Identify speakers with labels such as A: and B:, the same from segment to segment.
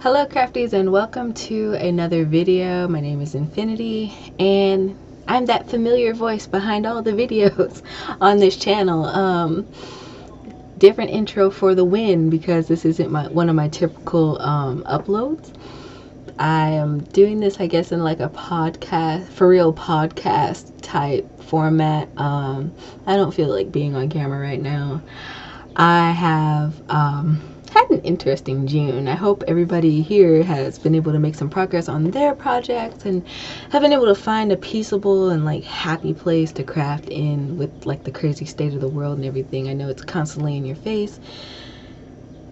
A: Hello crafties and welcome to another video. My name is Infiniti and I'm that familiar voice behind all the videos on this channel. Different intro for the win because this isn't one of my typical uploads. I am doing this, I guess, in like a podcast, for real podcast type format. I don't feel like being on camera right now. I have had an interesting June. I hope everybody here has been able to make some progress on their projects and have been able to find a peaceable and like happy place to craft in with like the crazy state of the world and everything. I know it's constantly in your face.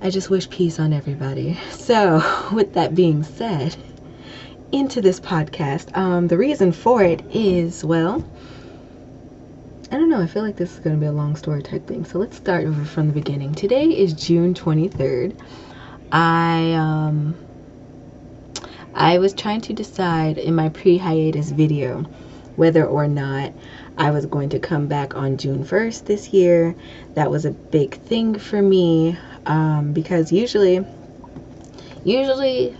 A: I just wish peace on everybody. So with that being said, into this podcast, the reason for it is, well, I don't know, I feel like this is going to be a long story type thing. So let's start over from the beginning. Today is June 23rd. I was trying to decide in my pre-hiatus video whether or not I was going to come back on June 1st this year. That was a big thing for me because usually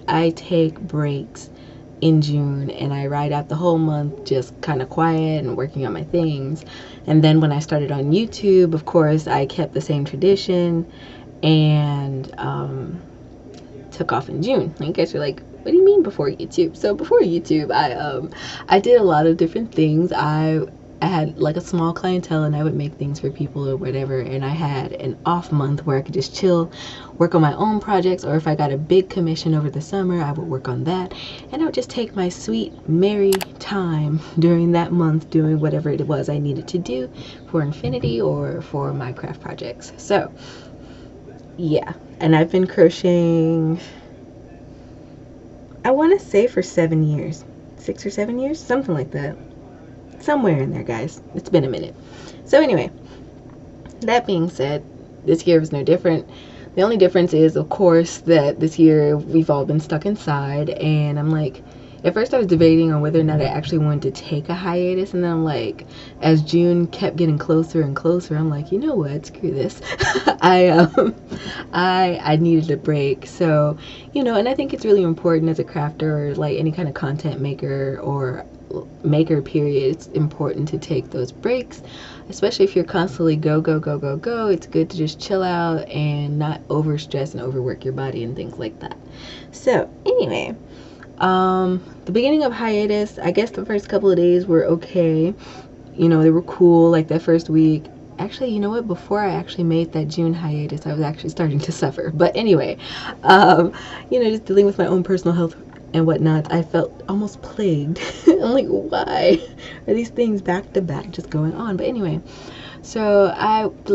A: I take breaks in June and I ride out the whole month just kind of quiet and working on my things. And then when I started on YouTube, of course, I kept the same tradition and took off in June. I guess you're like, what do you mean before YouTube? So before YouTube, I did a lot of different things. I had like a small clientele and I would make things for people or whatever, and I had an off month where I could just chill, work on my own projects, or if I got a big commission over the summer, I would work on that, and I would just take my sweet merry time during that month doing whatever it was I needed to do for Infiniti or for my craft projects. So yeah, and I've been crocheting, I want to say, for 7 years, 6 or 7 years, something like that. Somewhere in there, guys. It's been a minute. So anyway, that being said, this year was no different. The only difference is, of course, that this year we've all been stuck inside, and I'm like, at first I was debating on whether or not I actually wanted to take a hiatus, and then I'm like, as June kept getting closer and closer, I'm like, you know what, screw this. I needed a break. So, you know, and I think it's really important as a crafter or like any kind of content maker or maker period, it's important to take those breaks, especially if you're constantly go. It's good to just chill out and not over stress and overwork your body and things like that. So anyway, the beginning of hiatus, I guess the first couple of days were okay. You know, they were cool. Like that first week, actually, you know what, before I actually made that June hiatus, I was actually starting to suffer. But anyway, you know, just dealing with my own personal health and whatnot, I felt almost plagued. I'm like, why are these things back to back just going on? But anyway, so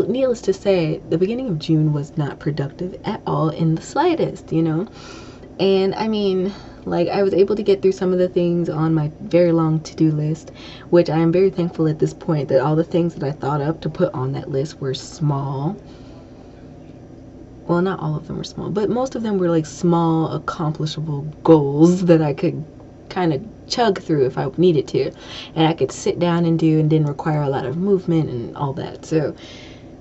A: needless to say, the beginning of June was not productive at all in the slightest, you know. And I mean, like, I was able to get through some of the things on my very long to-do list, which I am very thankful at this point that all the things that I thought up to put on that list were small. Well, not all of them were small, but most of them were like small, accomplishable goals that I could kind of chug through if I needed to, and I could sit down and do, and didn't require a lot of movement and all that. So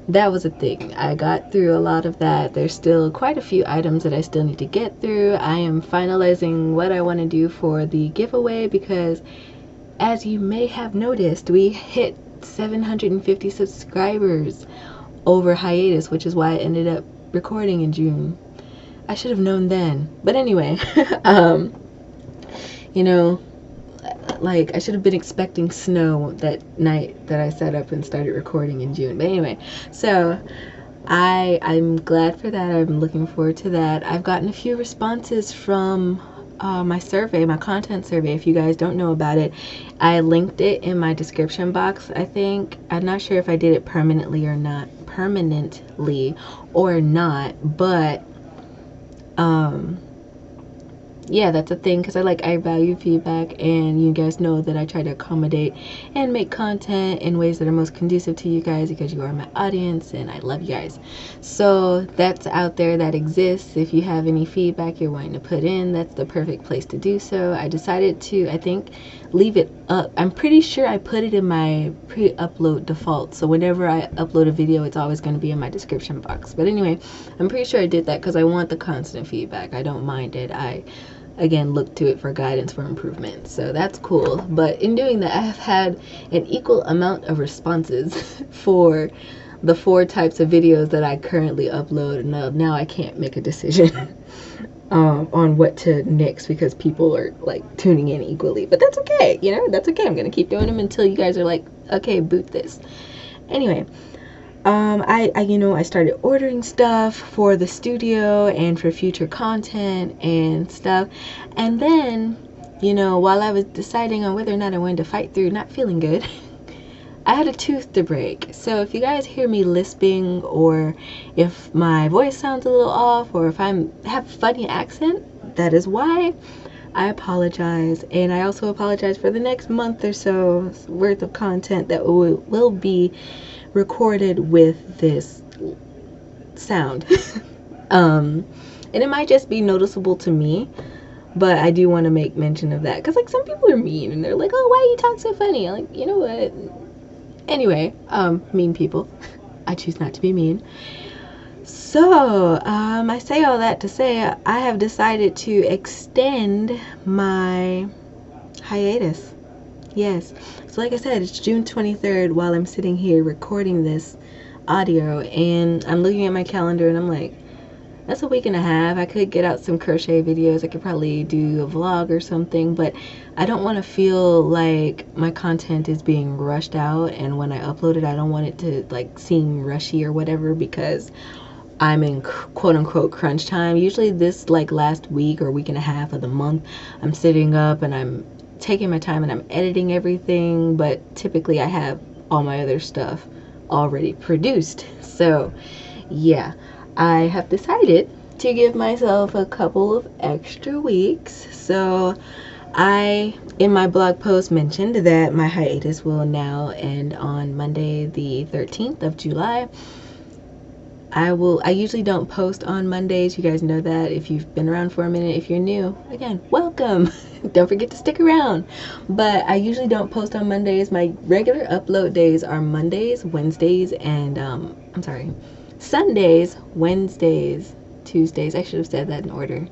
A: that was a thing. I got through a lot of that. There's still quite a few items that I still need to get through. I am finalizing what I want to do for the giveaway because, as you may have noticed, we hit 750 subscribers over hiatus, which is why I ended up recording in June. I should have known then. But anyway, you know, like, I should have been expecting snow that night that I sat up and started recording in June. But anyway, so I'm glad for that. I'm looking forward to that. I've gotten a few responses from my survey, my content survey. If you guys don't know about it, I linked it in my description box, I think. I'm not sure if I did it permanently or not, but yeah, that's a thing, because I value feedback, and you guys know that I try to accommodate and make content in ways that are most conducive to you guys, because you are my audience and I love you guys. So that's out there, that exists. If you have any feedback you're wanting to put in, that's the perfect place to do so. I decided to, I think, leave it up. I'm pretty sure I put it in my pre-upload default, so whenever I upload a video, it's always going to be in my description box. But anyway, I'm pretty sure I did that because I want the constant feedback. I don't mind it. I again look to it for guidance for improvement, so that's cool. But in doing that, I have had an equal amount of responses for the 4 types of videos that I currently upload, and now I can't make a decision on what to next, because people are like tuning in equally. But that's okay, that's okay. I'm gonna keep doing them until you guys are like, okay, boot this. Anyway, I started ordering stuff for the studio and for future content and stuff. And then, while I was deciding on whether or not I wanted to fight through not feeling good, I had a tooth to break. So if you guys hear me lisping, or if my voice sounds a little off, or if I have a funny accent, that is why. I apologize. And I also apologize for the next month or so worth of content that will be recorded with this sound. And it might just be noticeable to me, but I do want to make mention of that, because like some people are mean and they're like, oh, why you talk so funny? I'm like, you know what? Anyway, mean people. I choose not to be mean. So I say all that to say I have decided to extend my hiatus. Yes. So like I said, it's June 23rd while I'm sitting here recording this audio, and I'm looking at my calendar and I'm like, that's a week and a half. I could get out some crochet videos. I could probably do a vlog or something, but I don't want to feel like my content is being rushed out, and when I upload it, I don't want it to like seem rushy or whatever, because I'm in quote unquote crunch time. Usually this like last week or week and a half of the month, I'm sitting up and I'm taking my time and I'm editing everything, but typically I have all my other stuff already produced. So yeah, I have decided to give myself a couple of extra weeks. So I, in my blog post, mentioned that my hiatus will now end on Monday the 13th of July. I usually don't post on Mondays. You guys know that if you've been around for a minute. If you're new, again, welcome. Don't forget to stick around. But I usually don't post on Mondays. My regular upload days are Mondays, Wednesdays, and Sundays, Wednesdays, Tuesdays. I should have said that in order.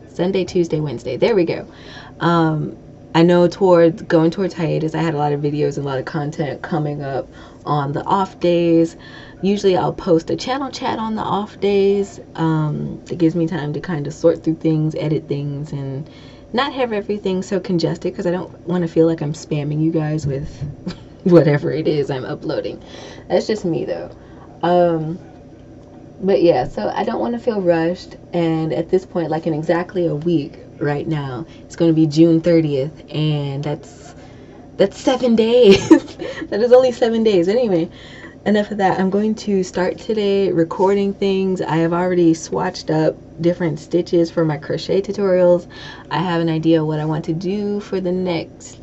A: Sunday, Tuesday, Wednesday. There we go. I know going towards hiatus, I had a lot of videos and a lot of content coming up on the off days. Usually I'll post a channel chat on the off days. It gives me time to kind of sort through things, edit things, and not have everything so congested, because I don't want to feel like I'm spamming you guys with whatever it is I'm uploading. That's just me though. But yeah, so I don't want to feel rushed, and at this point, like in exactly a week right now, it's going to be June 30th, and that's 7 days. That is only 7 days. Anyway, enough of that. I'm going to start today recording things. I have already swatched up different stitches for my crochet tutorials. I have an idea what I want to do for the next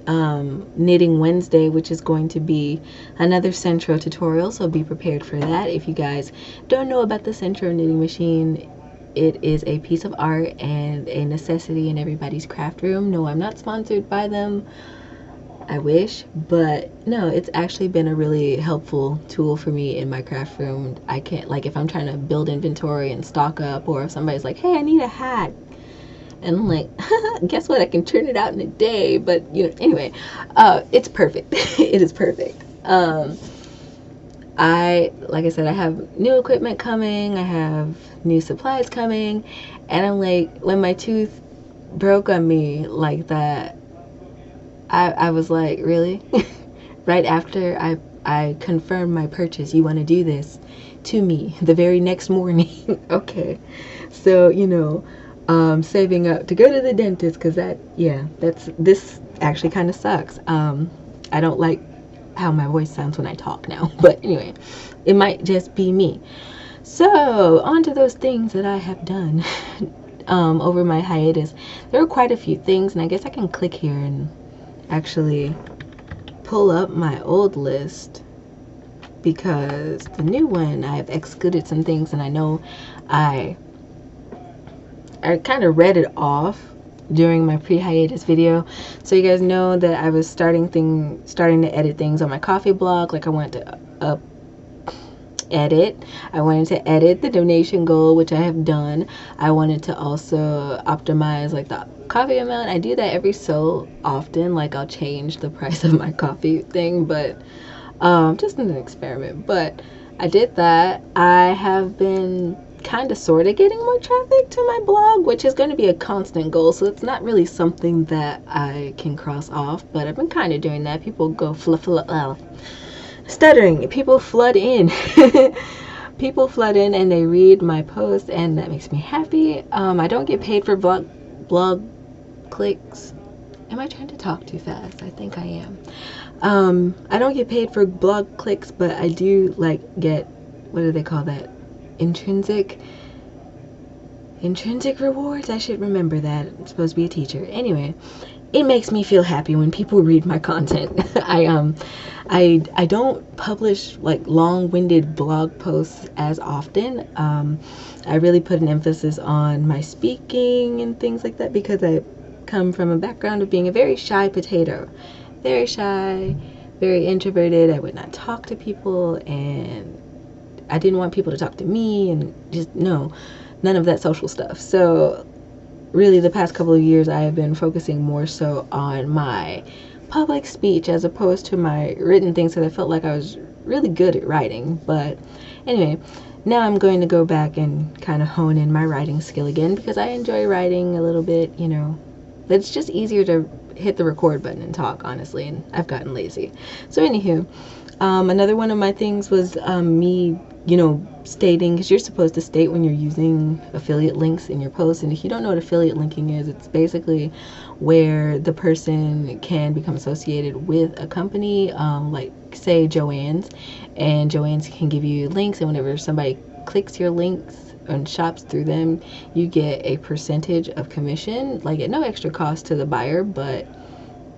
A: Knitting Wednesday, which is going to be another Centro tutorial, so be prepared for that. If you guys don't know about the Centro knitting machine, it is a piece of art and a necessity in everybody's craft room. No, I'm not sponsored by them. I wish, but no, it's actually been a really helpful tool for me in my craft room. I can't, like, if I'm trying to build inventory and stock up, or if somebody's like, hey, I need a hat, and I'm like, guess what, I can turn it out in a day. But anyway, it's perfect. It is perfect. Like I said, I have new equipment coming, I have new supplies coming, and I'm like, when my tooth broke on me like that, I was like, really? Right after I confirmed my purchase, you want to do this to me the very next morning? Okay. So saving up to go to the dentist, because this actually kind of sucks. I don't like how my voice sounds when I talk now, but anyway, it might just be me. So on to those things that I have done. over my hiatus, there were quite a few things, and I guess I can click here and actually pull up my old list, because the new one I've excluded some things, and I know I kind of read it off during my pre-hiatus video. So you guys know that I was starting to edit things on my coffee blog. Like I wanted to I wanted to edit the donation goal, which I have done. I wanted to also optimize like the coffee amount. I do that every so often, like I'll change the price of my coffee thing, but just an experiment. But I did that. I have been kind of sort of getting more traffic to my blog, which is going to be a constant goal, so it's not really something that I can cross off, but I've been kind of doing that. People go stuttering. People flood in. People flood in and they read my post, and that makes me happy. I don't get paid for blog clicks. Am I trying to talk too fast? I think I am. I don't get paid for blog clicks, but I do like get, what do they call that? Intrinsic rewards. I should remember that. I'm supposed to be a teacher. Anyway, it makes me feel happy when people read my content. I don't publish like long-winded blog posts as often. I really put an emphasis on my speaking and things like that, because I come from a background of being a very shy potato. Very shy, very introverted. I would not talk to people, and I didn't want people to talk to me, and just none of that social stuff. So really the past couple of years I have been focusing more so on my public speech as opposed to my written things, because I felt like I was really good at writing. But anyway, now I'm going to go back and kind of hone in my writing skill again, because I enjoy writing a little bit, It's just easier to hit the record button and talk, honestly, and I've gotten lazy. So anywho, another one of my things was me stating, because you're supposed to state when you're using affiliate links in your posts. And if you don't know what affiliate linking is, it's basically where the person can become associated with a company, like say Joann's, and Joann's can give you links, and whenever somebody clicks your links and shops through them, you get a percentage of commission, like at no extra cost to the buyer. But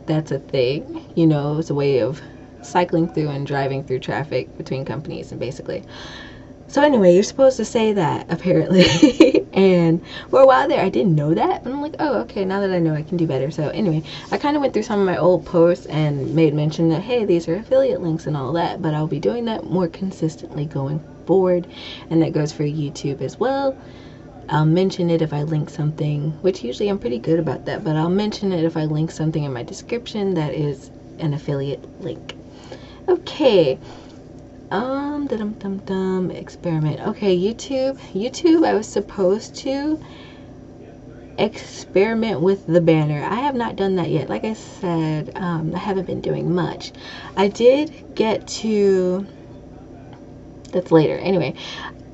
A: that's a thing, it's a way of cycling through and driving through traffic between companies, and basically. So anyway, you're supposed to say that, apparently. And for a while there I didn't know that, but I'm like, oh, okay, now that I know, I can do better. So anyway, I kind of went through some of my old posts and made mention that, hey, these are affiliate links and all that, but I'll be doing that more consistently going forward, and that goes for YouTube as well. I'll mention it if I link something, which usually I'm pretty good about that, but I'll mention it if I link something in my description that is an affiliate link. Okay. Experiment. Okay, YouTube, I was supposed to experiment with the banner. I have not done that yet. Like I said, I haven't been doing much. I did get to, that's later. Anyway,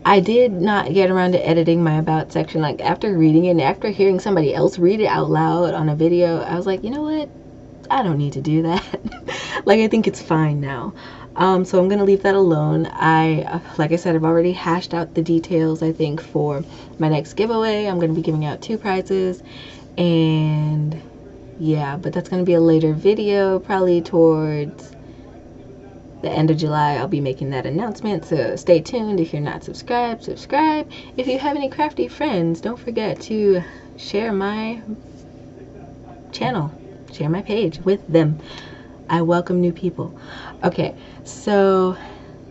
A: I did not get around to editing my about section. Like after reading it and after hearing somebody else read it out loud on a video, I was like, you know what? I don't need to do that. Like, I think it's fine now. So I'm going to leave that alone. Like I said, I've already hashed out the details, I think, for my next giveaway. I'm going to be giving out 2 prizes. And yeah, but that's going to be a later video, probably towards the end of July. I'll be making that announcement, so stay tuned. If you're not subscribed, subscribe. If you have any crafty friends, don't forget to share my channel, share my page with them. I welcome new people. Okay, so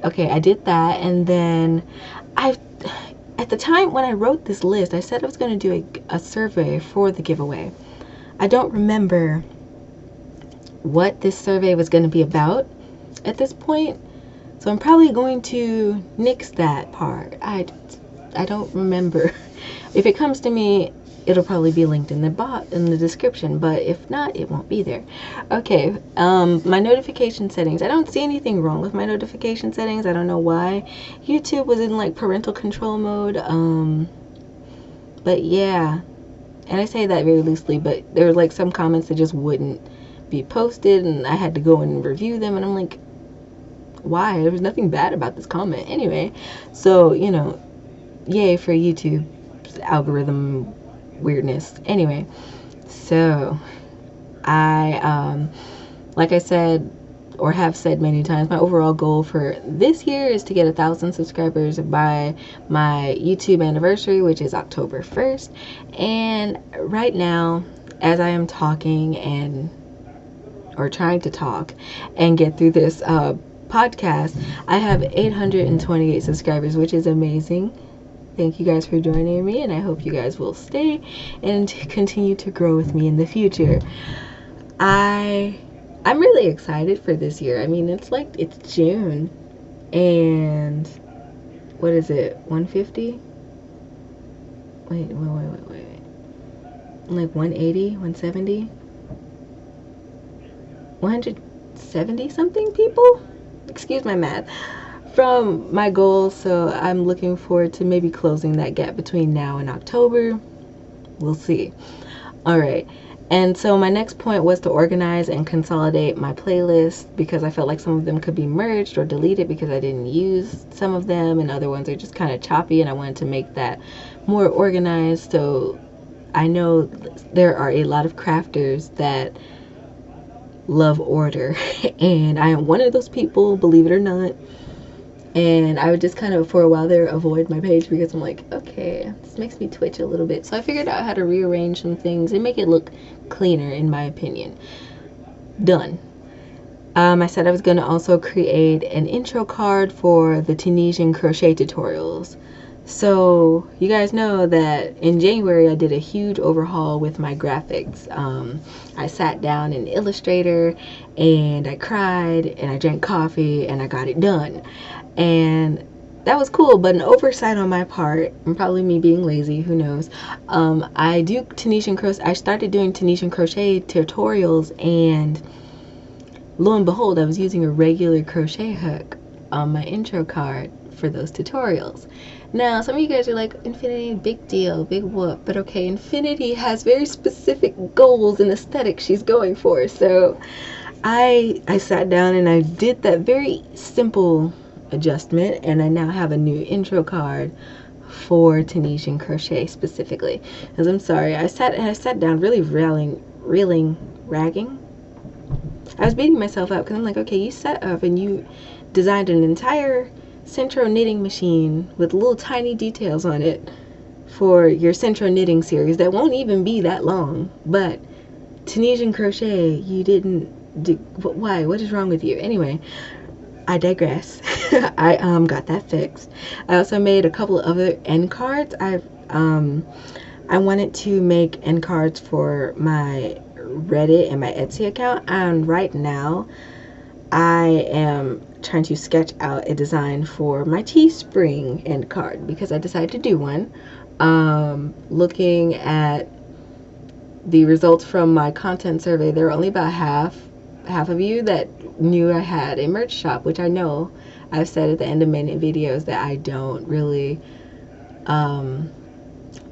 A: I did that, and then at the time when I wrote this list, I said I was going to do a survey for the giveaway. I don't remember what this survey was going to be about at this point, so I'm probably going to nix that part. I don't remember. If it comes to me, it'll probably be linked in the description, but if not, it won't be there. Okay, my notification settings. I don't see anything wrong with my notification settings. I don't know why. YouTube was in like parental control mode. But yeah, and I say that very loosely, but there were like some comments that just wouldn't be posted, and I had to go and review them, and I'm like, why? There was nothing bad about this comment. Anyway, so yay for YouTube's algorithm weirdness. Anyway, so I like I said, or have said many times, my overall goal for this year is to get 1,000 subscribers by my YouTube anniversary, which is October 1st. And right now, as I am talking or trying to talk and get through this podcast, I have 828 subscribers, which is amazing. Thank you guys for joining me, and I hope you guys will stay and continue to grow with me in the future. I'm really excited for this year. I mean, it's June, and what is it, 150? Wait. Like 180, 170? 170 something people? Excuse my math. From my goal, so I'm looking forward to maybe closing that gap between now and October. We'll see. All right. And so my next point was to organize and consolidate my playlist, because I felt like some of them could be merged or deleted because I didn't use some of them, and other ones are just kind of choppy, and I wanted to make that more organized. So I know there are a lot of crafters that love order, and I am one of those people, believe it or not. And I would just kind of, for a while there, avoid my page because I'm like, okay, this makes me twitch a little bit. So I figured out how to rearrange some things and make it look cleaner, in my opinion. Done. I said I was going to also create an intro card for the Tunisian crochet tutorials. So you guys know that in January I did a huge overhaul with my graphics. I sat down in Illustrator and I cried and I drank coffee and I got it done. And that was cool, but an oversight on my part, and probably me being lazy, who knows. I started doing Tunisian crochet tutorials, and lo and behold, I was using a regular crochet hook on my intro card for those tutorials. Now, some of you guys are like, Infiniti, big deal, big whoop. But okay, Infiniti has very specific goals and aesthetics she's going for. So I sat down and I did that very simple adjustment, and I now have a new intro card for Tunisian crochet specifically. Because I'm sorry, I sat down really ragging. I was beating myself up because I'm like, okay, you set up and you designed an entire Centro knitting machine with little tiny details on it for your Centro knitting series that won't even be that long, but Tunisian crochet, you didn't do. Why? What is wrong with you? Anyway, I digress. I got that fixed. I also made a couple of other end cards. I wanted to make end cards for my Reddit and my Etsy account, and right now I am trying to sketch out a design for my Teespring end card because I decided to do one. Looking at the results from my content survey, there were only about half of you that knew I had a merch shop, which I know I've said at the end of many videos that I don't really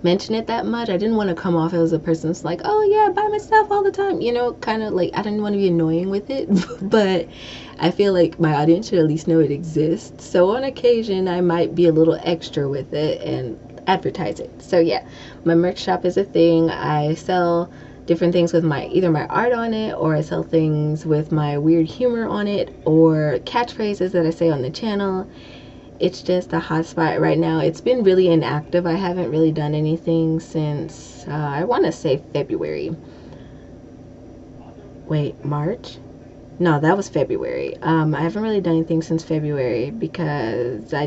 A: mention it that much. I didn't want to come off as a person that's like, oh yeah, buy my stuff all the time, you know, kind of like, I didn't want to be annoying with it. But I feel like my audience should at least know it exists, so on occasion I might be a little extra with it and advertise it. So yeah, my merch shop is a thing. I sell different things with either my art on it, or I sell things with my weird humor on it, or catchphrases that I say on the channel. It's just a hot spot right now. It's been really inactive. I haven't really done anything since I want to say February. Wait, March? No, that was February. I haven't really done anything since February because I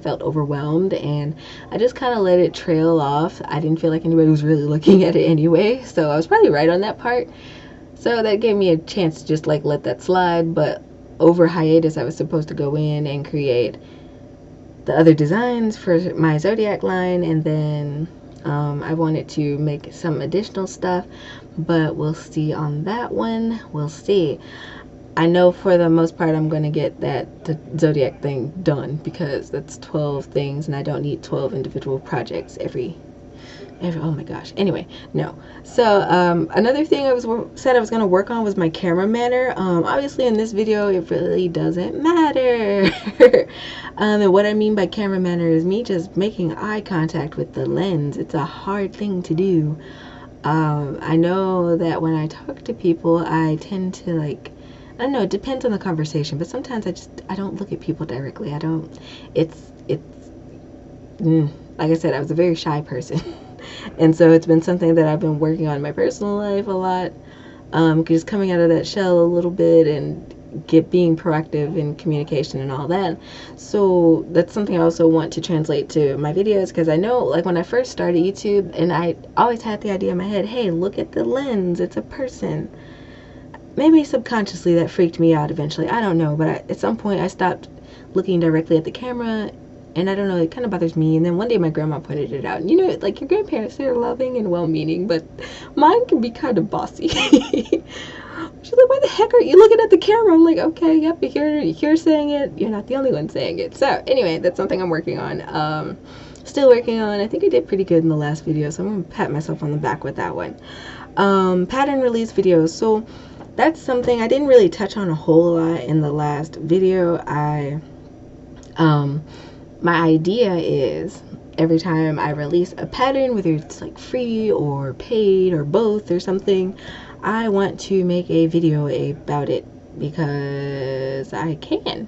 A: felt overwhelmed, and I just kind of let it trail off. I didn't feel like anybody was really looking at it anyway, so I was probably right on that part. So that gave me a chance to just like let that slide. But over hiatus, I was supposed to go in and create the other designs for my Zodiac line, and then I wanted to make some additional stuff, but we'll see on that one. We'll see. I know for the most part I'm going to get the Zodiac thing done because that's 12 things, and I don't need 12 individual projects every Oh my gosh. Anyway, no. So another thing said I was gonna work on was my camera manner. Obviously in this video it really doesn't matter. And what I mean by camera manner is me just making eye contact with the lens. It's a hard thing to do. I know that when I talk to people, I tend to like, I don't know, it depends on the conversation, but sometimes I don't look at people directly. I don't, like I said, I was a very shy person. And so it's been something that I've been working on in my personal life a lot, just coming out of that shell a little bit and being proactive in communication and all that. So that's something I also want to translate to my videos, because I know, like, when I first started YouTube, and I always had the idea in my head, hey, look at the lens, it's a person. Maybe subconsciously that freaked me out eventually, I don't know, but at some point I stopped looking directly at the camera, and I don't know, it kind of bothers me. And then one day my grandma pointed it out, and you know, like, your grandparents, they're loving and well-meaning, but mine can be kind of bossy. She's like, why the heck are you looking at the camera? I'm like, okay, yep, you're saying it, you're not the only one saying it. So anyway, that's something I'm working on, still working on. I think I did pretty good in the last video, so I'm gonna pat myself on the back with that one. Pattern release videos, so that's something I didn't really touch on a whole lot in the last video. My idea is every time I release a pattern, whether it's like free or paid or both or something, I want to make a video about it because I can.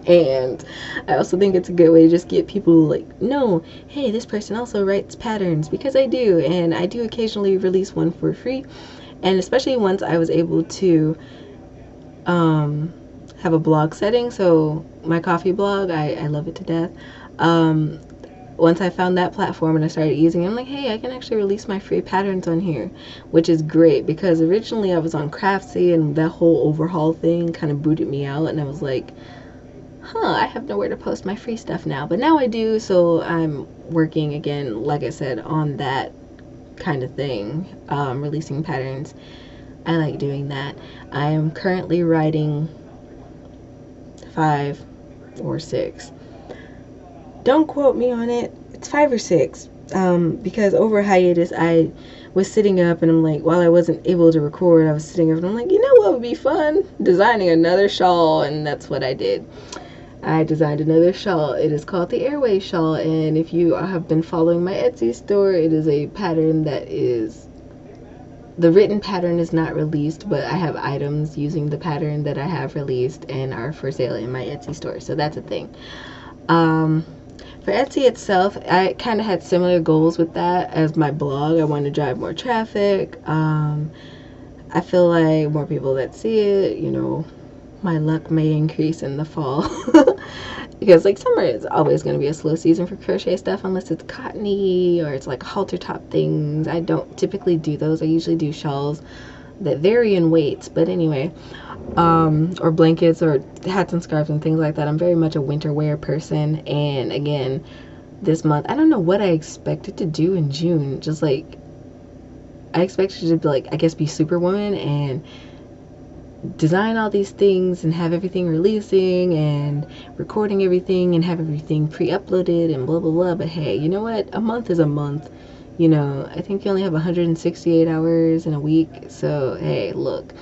A: And I also think it's a good way to just get people like, no, hey, this person also writes patterns, because I do, and I do occasionally release one for free. And especially once I was able to have a blog setting, so my coffee blog, I love it to death. Once I found that platform and I started using it, I'm like, hey, I can actually release my free patterns on here, which is great, because originally I was on Craftsy and that whole overhaul thing kind of booted me out, and I was like, I have nowhere to post my free stuff now. But now I do, so I'm working again, like I said, on that kind of thing, releasing patterns. I like doing that. I am currently writing 5 or 6. Don't quote me on it. It's 5 or 6. Because over hiatus, I was sitting up and I'm like, while I wasn't able to record, I was sitting up and I'm like, you know what would be fun? Designing another shawl, and that's what I did. I designed another shawl. It is called the Airway shawl, and if you have been following my Etsy store, it is a pattern that is, the written pattern is not released, but I have items using the pattern that I have released and are for sale in my Etsy store, so that's a thing. For Etsy itself, I kind of had similar goals with that as my blog. I wanted to drive more traffic. I feel like more people that see it, you know, my luck may increase in the fall. Because like summer is always going to be a slow season for crochet stuff unless it's cottony or it's like halter top things. I don't typically do those. I usually do shawls that vary in weights, but anyway, or blankets or hats and scarves and things like that. I'm very much a winter wear person, and again, this month, I don't know what I expected to do in June. Just like, I expected to be like, I guess, be Superwoman and design all these things and have everything releasing and recording everything and have everything pre-uploaded and blah blah blah. But hey, you know what, a month is a month. You know, I think you only have 168 hours in a week, so hey, look,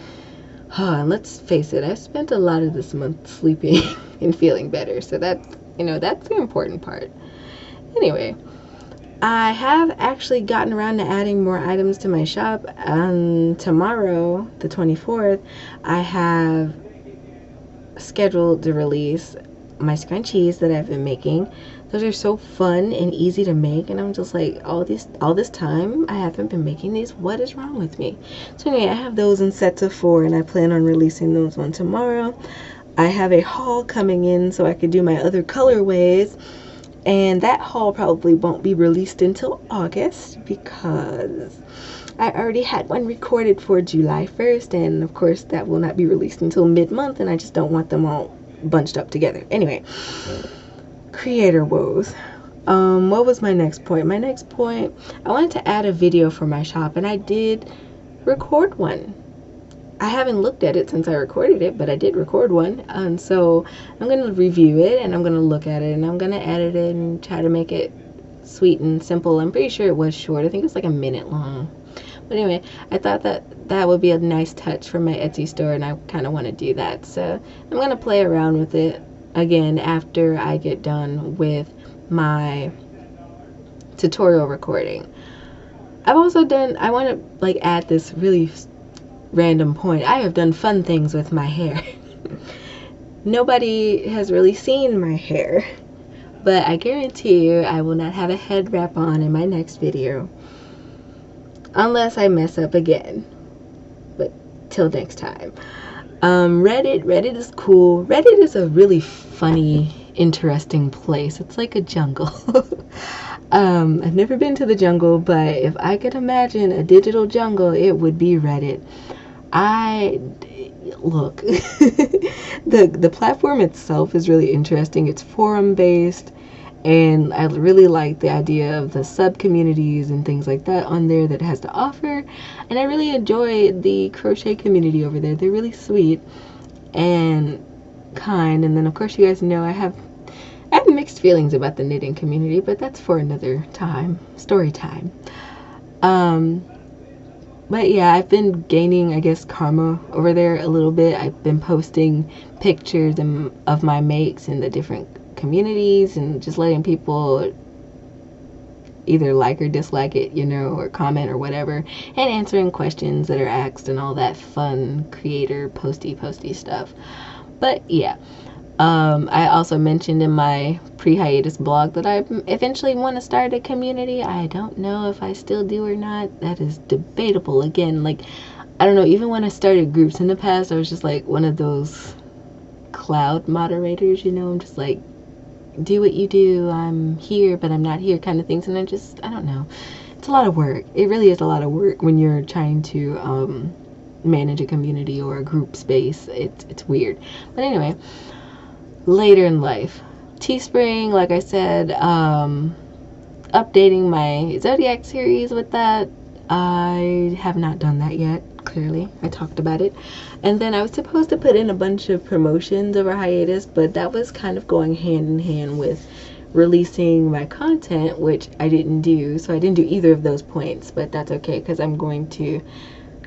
A: and let's face it, I spent a lot of this month sleeping and feeling better, so that's, you know, that's the important part. Anyway, I have actually gotten around to adding more items to my shop. Tomorrow, the 24th, I have scheduled to release my scrunchies that I've been making. Those are so fun and easy to make, and I'm just like, all this time I haven't been making these. What is wrong with me? So anyway, I have those in sets of 4, and I plan on releasing those on tomorrow. I have a haul coming in so I could do my other colorways, and that haul probably won't be released until August because I already had one recorded for July 1st, and of course that will not be released until mid-month, and I just don't want them all bunched up together. Anyway, creator woes. What was my next point? My next point, I wanted to add a video for my shop, and I did record one. I haven't looked at it since I recorded it, but I did record one, and so I'm going to review it, and I'm going to look at it, and I'm going to edit it and try to make it sweet and simple. I'm pretty sure it was short. I think it was like a minute long. But anyway, I thought that would be a nice touch for my Etsy store, and I kind of want to do that. So I'm going to play around with it again after I get done with my tutorial recording. I've also done, I want to like add this really random point. I have done fun things with my hair. Nobody has really seen my hair, but I guarantee you I will not have a head wrap on in my next video unless I mess up again. But till next time. Reddit is cool. Reddit is a really funny, interesting place. It's like a jungle. I've never been to the jungle, but if I could imagine a digital jungle, it would be Reddit. Look, the platform itself is really interesting. It's forum based, and I really like the idea of the sub communities and things like that on there that it has to offer. And I really enjoy the crochet community over there. They're really sweet and kind. And then of course you guys know I have mixed feelings about the knitting community, but that's for another time, story time. But yeah, I've been gaining, I guess, karma over there a little bit. I've been posting pictures of my makes in the different communities and just letting people either like or dislike it, you know, or comment or whatever, and answering questions that are asked and all that fun creator posty stuff. But yeah, I also mentioned in my pre-hiatus blog that I eventually want to start a community. I don't know if I still do or not. That is debatable. Again, like, I don't know, even when I started groups in the past, I was just like one of those cloud moderators, you know. I'm just like, do what you do, I'm here but I'm not here kind of things. And I don't know, it's a lot of work. It really is a lot of work when you're trying to manage a community or a group space. It's weird. But anyway, later in life, Teespring, like I said, updating my Zodiac series with that. I have not done that yet. Clearly, I talked about it. And then I was supposed to put in a bunch of promotions over hiatus, but that was kind of going hand in hand with releasing my content, which I didn't do. So I didn't do either of those points, but that's okay, because I'm going to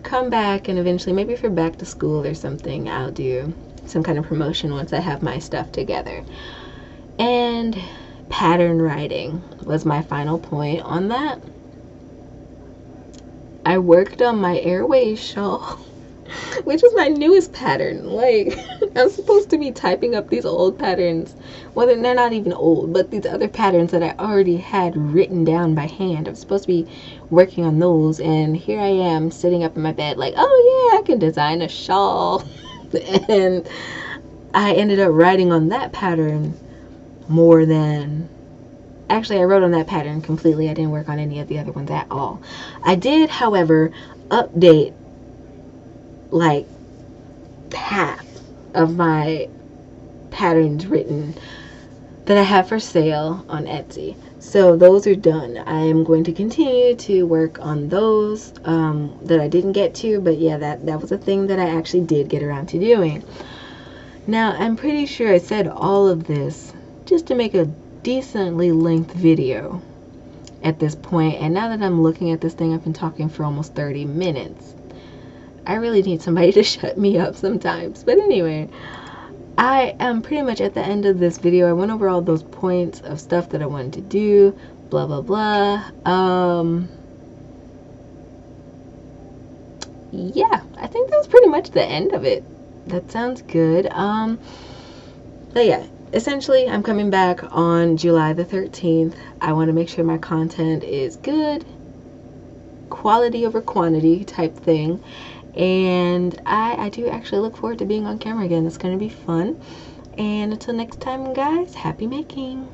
A: come back, and eventually, maybe for back to school or something, I'll do some kind of promotion once I have my stuff together. And pattern writing was my final point on that. I worked on my Airways shawl, which is my newest pattern. Like, I'm supposed to be typing up these old patterns. Well, they're not even old, but these other patterns that I already had written down by hand. I'm supposed to be working on those, and here I am sitting up in my bed like, oh yeah, I can design a shawl. And I ended up writing on that pattern more than... Actually, I wrote on that pattern completely. I didn't work on any of the other ones at all. I did, however, update like half of my patterns written that I have for sale on Etsy. So those are done. I am going to continue to work on those that I didn't get to. But yeah, that was a thing that I actually did get around to doing. Now, I'm pretty sure I said all of this just to make a decently length video at this point, and now that I'm looking at this thing, I've been talking for almost 30 minutes. I really need somebody to shut me up sometimes. But anyway, I am pretty much at the end of this video. I went over all those points of stuff that I wanted to do, blah blah blah. Yeah, I think that was pretty much the end of it. That sounds good. But yeah, essentially, I'm coming back on July the 13th. I want to make sure my content is good, quality over quantity type thing. And I do actually look forward to being on camera again. It's going to be fun. And until next time, guys, happy making.